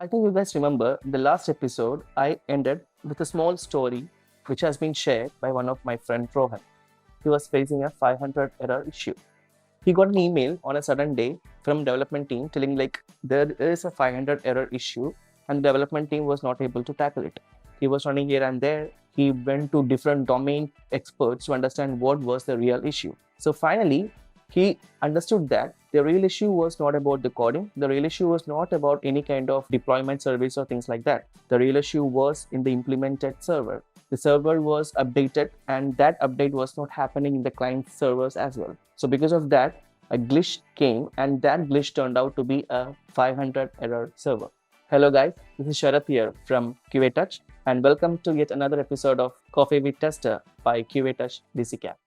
I think you guys remember the last episode, I ended with a small story which has been shared by one of my friend Rohan. He was facing a 500 error issue. He got an email on a sudden day from development team telling like there is a 500 error issue and the development team was not able to tackle it. He was running here and there. He went to different domain experts to understand what was the real issue. So finally, he understood that the real issue was not about the coding. The real issue was not about any kind of deployment service or things like that. The real issue was in the implemented server. The server was updated and that update was not happening in the client servers as well. So because of that, a glitch came and that glitch turned out to be a 500 error server. Hello guys, this is Sharath here from QA Touch and welcome to yet another episode of Coffee with Tester by QA Touch DC Cap.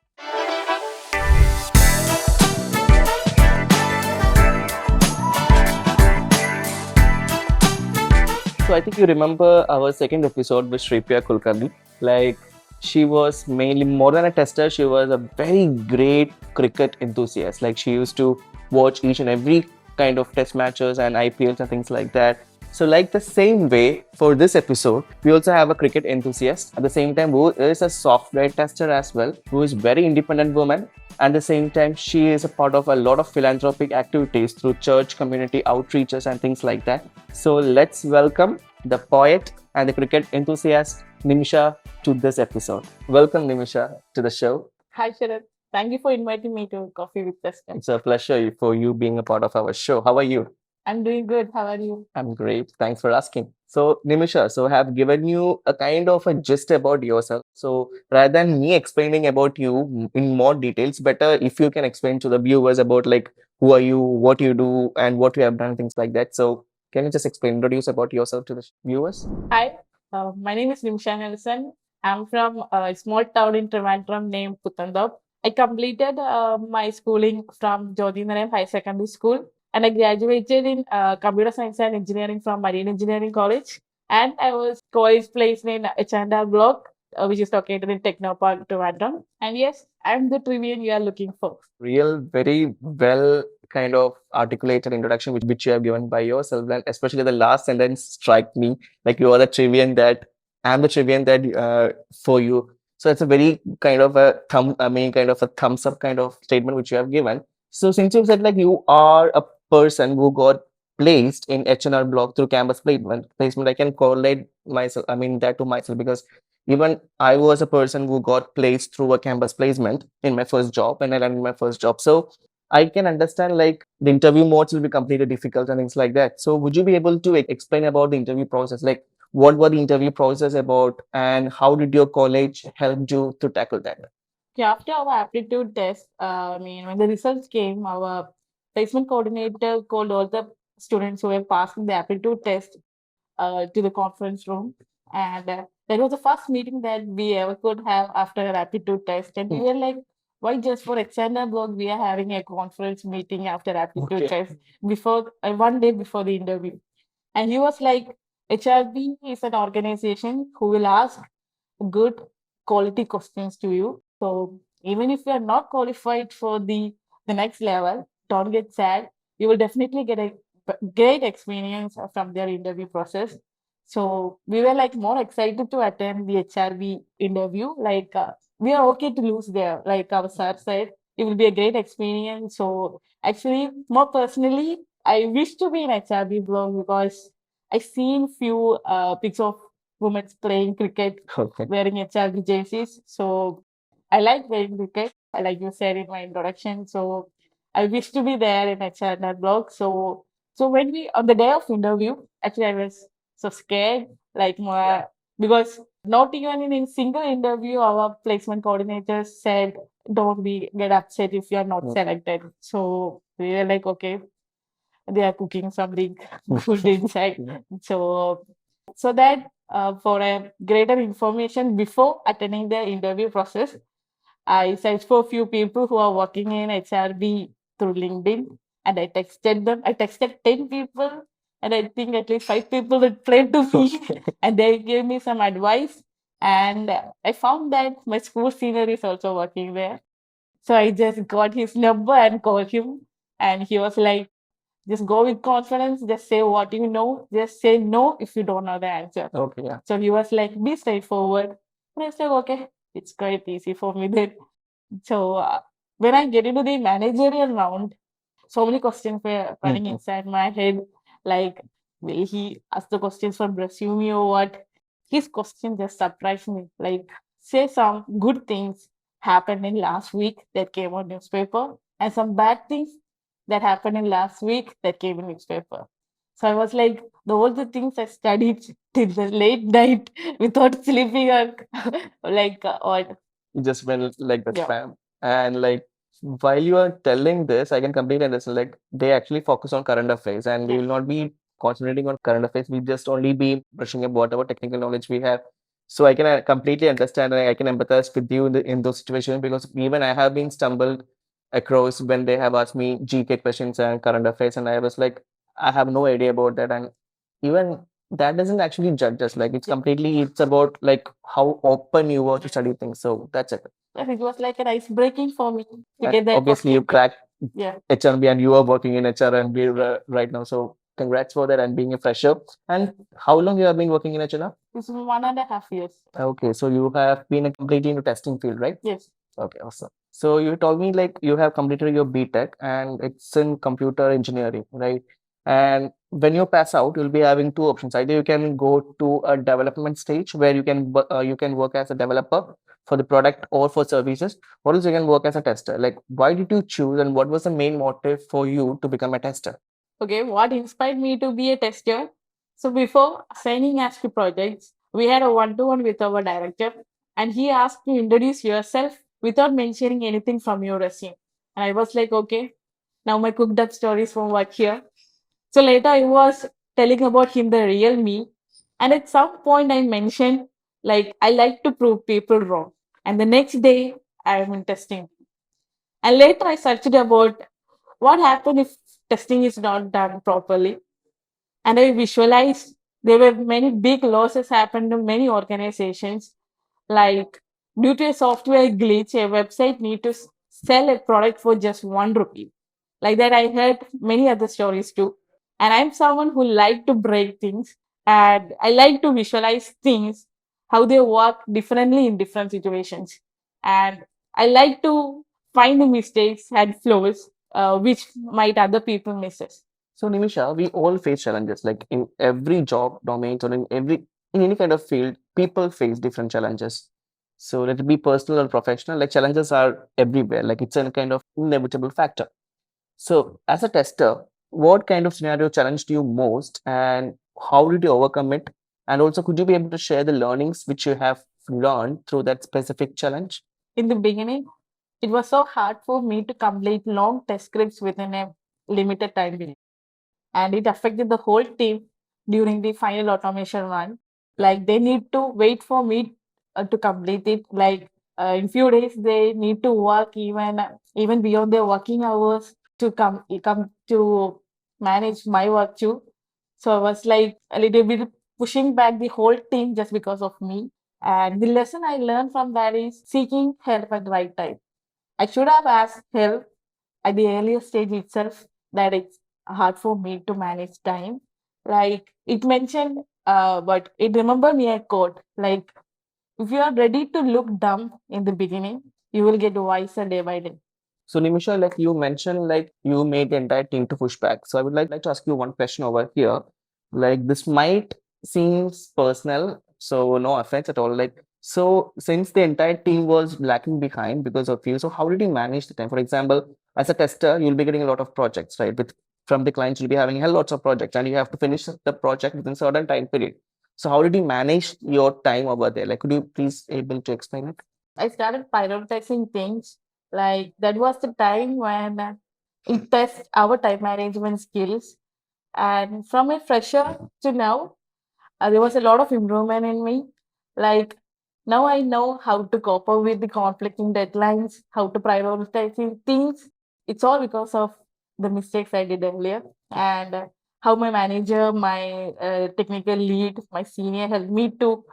So I think you remember our second episode with Shripya Kulkarni. Like she was mainly more than a tester, she was a very great cricket enthusiast. Like she used to watch each and every kind of test matches and IPLs and things like that. So like the same way for this episode, we also have a cricket enthusiast at the same time who is a software tester as well, who is very independent woman. At the same time, she is a part of a lot of philanthropic activities through church community outreaches and things like that. So let's welcome the poet and the cricket enthusiast Nisha to this episode. Welcome Nisha to the show. Hi, Sharat. Thank you for inviting me to Coffee with Tester. It's a pleasure for you being a part of our show. How are you? I'm doing good. How are you? I'm great. Thanks for asking. So, Nimisha, so I have given you a kind of a gist about yourself. So, rather than me explaining about you in more details, better if you can explain to the viewers about like who are you, what you do, and what you have done, things like that. So, can you just introduce about yourself to the viewers? Hi, my name is Nisha Nelson. I'm from a small town in Trivandrum named Putandap. I completed my schooling from Jodhinaram High Secondary School and I graduated in Computer Science and Engineering from Marine Engineering College. And I was college placed in H&R Block, which is located in Technopark, Trivandrum. And yes, I'm the Trivian you are looking for. Real, very well kind of articulated introduction which you have given by yourself, and especially the last sentence strike me like you are the trivian that I'm the trivian that for you. So it's a very kind of a kind of a thumbs up kind of statement which you have given. So since you said like you are a person who got placed in H&R block through campus placement, I can correlate myself. I mean that to myself because even I was a person who got placed through a campus placement in my first job when I landed my first job. So I can understand like the interview modes will be completely difficult and things like that. So would you be able to explain about the interview process? Like what were the interview process about and how did your college help you to tackle that? Yeah, after our aptitude test, when the results came, our placement coordinator called all the students who were passing the aptitude test to the conference room. And that was the first meeting that we ever could have after a aptitude test. And we were like, why just for external block we are having a conference meeting after aptitude Okay. test before one day before the interview? And he was like, HRB is an organization who will ask good quality questions to you. So even if you are not qualified for the next level, don't get sad. You will definitely get a great experience from their interview process. So we were like more excited to attend the HRB interview. Like we are okay to lose there. Like our sir said, it will be a great experience. So actually, more personally, I wish to be in HRB blog because I've seen few pics of women playing cricket Okay. wearing HRB jerseys. So I like playing cricket, like you said in my introduction. So I wish to be there in HRB blog. So when we on the day of interview, actually I was so scared, like more because not even in a single interview, our placement coordinators said, "Don't be get upset if you are not selected." So we were like, "Okay, they are cooking something good inside." So so that for a greater information before attending the interview process, I searched for a few people who are working in HRB through LinkedIn and I texted them. I texted 10 people and I think at least 5 people replied to me and they gave me some advice. And I found that my school senior is also working there. So I just got his number and called him. And he was like, Just go with confidence. Just say what you know. Just say no if you don't know the answer. Okay, yeah. So he was like, be straightforward. And I was like, okay, it's quite easy for me then. So when I get into the managerial round, so many questions were running inside my head. Like, will he ask the questions from resume or what? His question just surprised me. Like, say some good things happened in last week that came on newspaper, and some bad things that happened in last week that came in newspaper. So I was like, all the things I studied till the late night without sleeping, or like, what? You just went like the Yeah. spam. And like while you are telling this, I can completely understand like they actually focus on current affairs and we Yeah. will not be concentrating on current affairs. We just only be brushing up whatever technical knowledge we have. So I can completely understand and I can empathize with you in those situations because even I have been stumbled across when they have asked me GK questions and current affairs and I was like, I have no idea about that. And even that doesn't actually judge us. Like it's Yeah. completely, it's about like how open you are to study things. So that's it. Yes, it was like an ice breaking for me to And get that obviously, you question. cracked Yeah. HRB and you are working in HR&B right now. So congrats for that and being a fresher. And how long you have been working in HR? It's 1.5 years. Okay, so you have been completely into testing field, right? Yes. Okay, awesome. So you told me like you have completed your BTech and it's in computer engineering, right? And when you pass out, you'll be having two options. Either you can go to a development stage where you can work as a developer for the product or for services, or else you can work as a tester. Like, why did you choose and what was the main motive for you to become a tester? Okay, what inspired me to be a tester? So before signing as to projects, we had a one-to-one with our director, and he asked to introduce yourself without mentioning anything from your resume. And I was like, okay, now my cooked up stories from work here. So later I was telling about him the real me, and at some point I mentioned like I like to prove people wrong. And the next day I am in testing. And later I searched about what happened if testing is not done properly. And I visualized there were many big losses happened to many organizations. Like due to a software glitch, a website need to sell a product for just 1 rupee. Like that, I heard many other stories too. And I'm someone who like to break things and I like to visualize things, how they work differently in different situations. And I like to find the mistakes and flaws which might other people misses. So Nimisha, we all face challenges. Like in every job domain or in any kind of field, people face different challenges. So let it be personal or professional, like challenges are everywhere. Like it's a kind of inevitable factor. So as a tester, what kind of scenario challenged you most and how did you overcome it? And also, could you be able to share the learnings which you have learned through that specific challenge? In the beginning, it was so hard for me to complete long test scripts within a limited time period. And it affected the whole team during the final automation run. Like they need to wait for me to complete it. Like in few days, they need to work even beyond their working hours to come to manage my work too. So I was like a little bit pushing back the whole team just because of me. And the lesson I learned from that is seeking help at the right time. I should have asked help at the earlier stage itself that it's hard for me to manage time. Like it mentioned, but it remember me a quote like, if you are ready to look dumb in the beginning, you will get wiser day by day. So Nimisha, like you mentioned, like you made the entire team to push back. So I would like to ask you one question over here. Like this might seems personal, so no offense at all. Like so, since the entire team was lacking behind because of you, so how did you manage the time? For example, as a tester, you'll be getting a lot of projects, right? With from the clients, you'll be having hell lots of projects, and you have to finish the project within certain time period. So how did you manage your time over there? Like, could you please able to explain it? I started prioritizing things. Like that was the time when it tests our time management skills. And from a fresher to now, there was a lot of improvement in me. Like now I know how to cope up with the conflicting deadlines, how to prioritize things. It's all because of the mistakes I did earlier and how my manager, my technical lead, my senior helped me to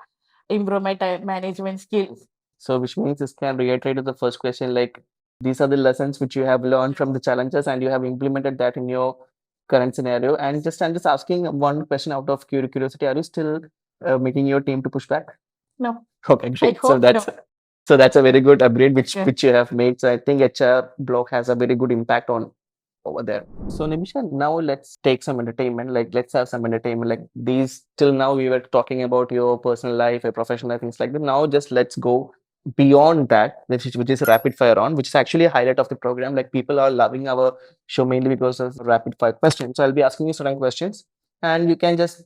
improve my time management skills. So, which means this can reiterate to the first question, like these are the lessons which you have learned from the challenges and you have implemented that in your current scenario. And I'm just asking one question out of curiosity. Are you still making your team to push back? No, Okay, I great. So hope no. that's a very good upgrade which Yeah. which you have made. So I think HR block has a very good impact on over there. So Nimisha, now let's take some entertainment. Like let's have some entertainment. Like these till now we were talking about your personal life, your professional life, things like that. Now just let's go beyond that, which is rapid fire round, which is actually a highlight of the program. Like people are loving our show mainly because of rapid fire questions. So I'll be asking you certain questions, and you can just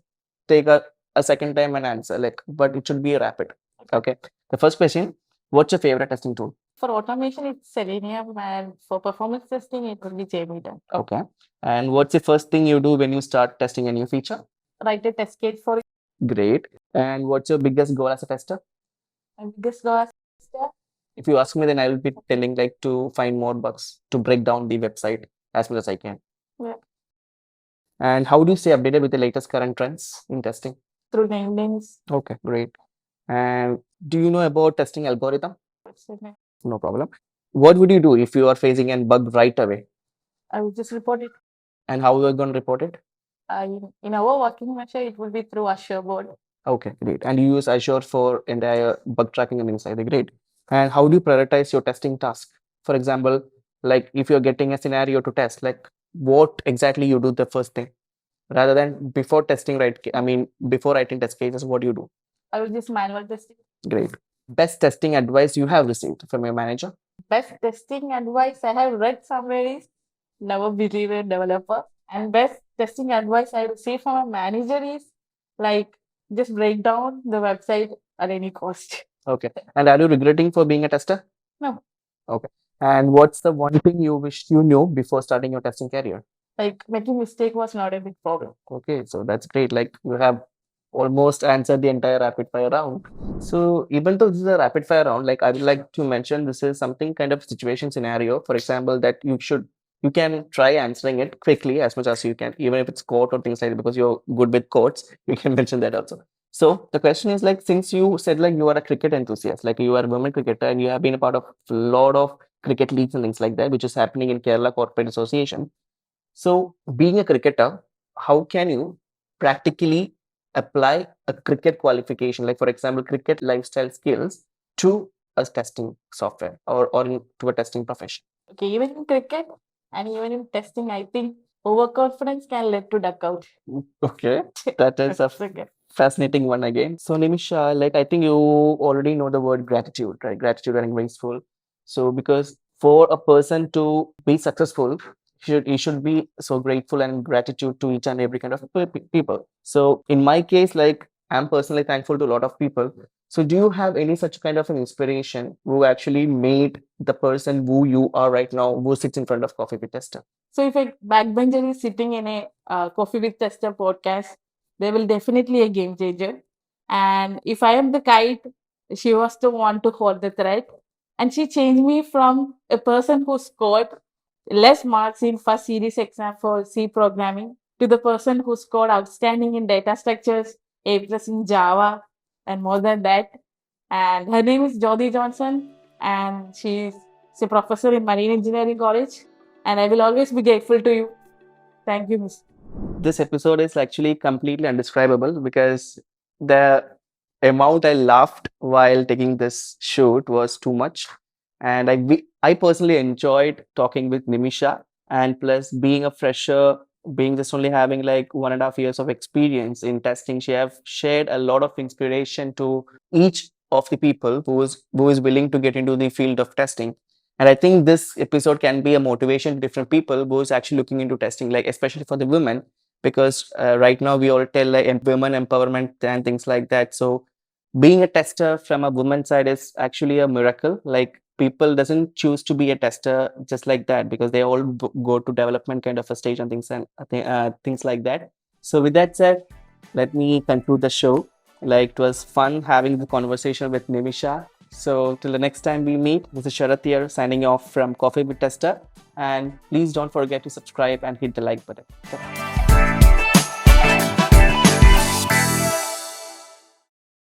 take a second time and answer. Like, but it should be rapid. Okay. The first question: what's your favorite testing tool? For automation, it's Selenium, and for performance testing, it will be JMeter. Okay. And what's the first thing you do when you start testing a new feature? Write a test case for it. Great. And what's your biggest goal as a tester? And this goes step. If you ask me, then I will be telling like to find more bugs, to break down the website as much as I can. Yeah. And how do you stay updated with the latest current trends in testing? Through names. Okay, great. And do you know about testing algorithm? No problem. What would you do if you are facing a bug right away? I will just report it. And how are you going to report it? In our working measure, it will be through Azure board. Okay, great. And you use Azure for entire bug tracking and things like that. Great. And how do you prioritize your testing task? For example, like if you're getting a scenario to test, like what exactly you do the first thing rather than before testing, right? I mean, before writing test cases, what do you do? I will just manual testing. Great. Best testing advice you have received from your manager? Best testing advice I have read somewhere is never believe a developer. And best testing advice I received from a manager is like just break down the website at any cost. Okay. And are you regretting for being a tester? No. Okay. And what's the one thing you wish you knew before starting your testing career? Like making mistake was not a big problem. Okay, so that's great. Like you have almost answered the entire rapid fire round. So even though this is a rapid fire round, like I would like to mention this is something kind of situation scenario. For example, that you can try answering it quickly as much as you can, even if it's quote or things like that, because you're good with quotes, you can mention that also. So the question is like, since you said like you are a cricket enthusiast, like you are a women cricketer and you have been a part of a lot of cricket leagues and things like that, which is happening in Kerala Corporate Association. So, being a cricketer, how can you practically apply a cricket qualification, like for example, cricket lifestyle skills, to a testing software to a testing profession? Okay, even in cricket and even in testing, I think overconfidence can lead to duck out. Okay, that is a Okay. fascinating one again. So, Nimisha, like I think you already know the word gratitude, right? Gratitude and graceful. So, because for a person to be successful, he should be so grateful and gratitude to each and every kind of people. So, in my case, like I'm personally thankful to a lot of people. So, do you have any such kind of an inspiration who actually made the person who you are right now, who sits in front of Coffee with Tester? So if a backbencher is sitting in a Coffee with Tester podcast, they will definitely a game changer. And if I am the kite, she was the one to hold the thread. And she changed me from a person who scored less marks in first series exam for C programming to the person who scored outstanding in data structures, A plus in Java, and more than that. And her name is Jodhi Johnson, and she's a professor in Marine Engineering College. And I will always be grateful to you. Thank you, Miss. This episode is actually completely undescribable because the amount I laughed while taking this shoot was too much. And I personally enjoyed talking with Nimisha, and plus being a fresher, being just only having like 1.5 years of experience in testing, she have shared a lot of inspiration to each of the people who is willing to get into the field of testing. And I think this episode can be a motivation to different people who is actually looking into testing, like especially for the women, because right now we all tell like women empowerment and things like that. So being a tester from a woman's side is actually a miracle. Like people doesn't choose to be a tester just like that, because they all go to development kind of a stage and things like that. So with that said, let me conclude the show. Like it was fun having the conversation with Nimisha. So till the next time we meet, this is Sharath here signing off from Coffee with Tester. And please don't forget to subscribe and hit the like button.